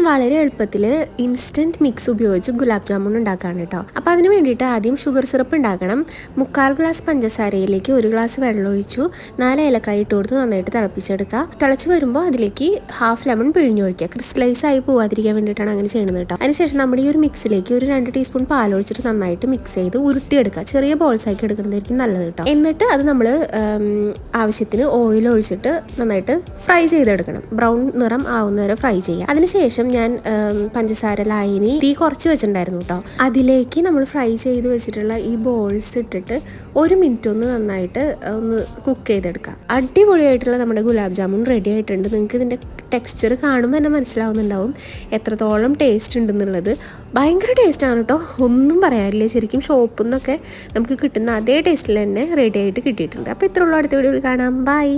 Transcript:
വളരെ എളുപ്പത്തിൽ instant mix ഉപയോഗിച്ച് ഗുലാബ് ജാമുൻ ഉണ്ടാക്കുകയാണ് കേട്ടോ. അപ്പോൾ അതിന് വേണ്ടിയിട്ട് ആദ്യം ഷുഗർ സിറപ്പ് ഉണ്ടാക്കണം. 3/4 ഗ്ലാസ് പഞ്ചസാരയിലേക്ക് 1 ഗ്ലാസ് വെള്ളം ഒഴിച്ചു 4 ഏലക്കായ ഇട്ട് കൊടുത്ത് നന്നായിട്ട് തിളപ്പിച്ചെടുക്കുക. തിളച്ച് വരുമ്പോൾ അതിലേക്ക് ഹാഫ് ലെമൺ പിഴിഞ്ഞൊഴിക്കുക. ക്രിസ്റ്റലൈസ് ആയി പോവാതിരിക്കാൻ വേണ്ടിയിട്ടാണ് അങ്ങനെ ചെയ്യുന്നത് കേട്ടോ. അതിനുശേഷം നമ്മുടെ ഈ ഒരു മിക്സിലേക്ക് ഒരു 2 ടീസ്പൂൺ പാൽ ഒഴിച്ചിട്ട് നന്നായിട്ട് മിക്സ് ചെയ്ത് ഉരുട്ടിയെടുക്കുക. ചെറിയ ബോൾസ് ആക്കി എടുക്കുന്നതായിരിക്കും നല്ലത് കേട്ടോ. എന്നിട്ട് അത് നമ്മൾ ആവശ്യത്തിന് ഓയിൽ ഒഴിച്ചിട്ട് നന്നായിട്ട് ഫ്രൈ ചെയ്തെടുക്കണം. ബ്രൗൺ നിറം ആവുന്നവരെ ഫ്രൈ ചെയ്യുക. അതിനുശേഷം ഞാൻ പഞ്ചസാര ലായനി തീ കുറച്ച് വെച്ചിട്ടുണ്ടായിരുന്നു കേട്ടോ. അതിലേക്ക് നമ്മൾ ഫ്രൈ ചെയ്ത് വെച്ചിട്ടുള്ള ഈ ബോൾസ് ഇട്ടിട്ട് 1 മിനിറ്റ് ഒന്ന് നന്നായിട്ട് ഒന്ന് കുക്ക് ചെയ്തെടുക്കുക. അടിപൊളിയായിട്ടുള്ള നമ്മുടെ ഗുലാബ് ജാമുൻ റെഡി ആയിട്ടുണ്ട്. നിങ്ങൾക്ക് ഇതിൻ്റെ ടെക്സ്ചർ കാണുമ്പോൾ തന്നെ മനസ്സിലാവുന്നുണ്ടാവും എത്രത്തോളം ടേസ്റ്റ് ഉണ്ടെന്നുള്ളത്. ഭയങ്കര ടേസ്റ്റാണ് കേട്ടോ, ഒന്നും പറയാനില്ല. ശരിക്കും ഷോപ്പിൽ നിന്നൊക്കെ നമുക്ക് കിട്ടുന്ന അതേ ടേസ്റ്റിൽ തന്നെ റെഡി ആയിട്ട് കിട്ടിയിട്ടുണ്ട്. അപ്പോൾ ഇത്രയുള്ള അടുത്ത വീഡിയോയിൽ കാണാം. ബൈ.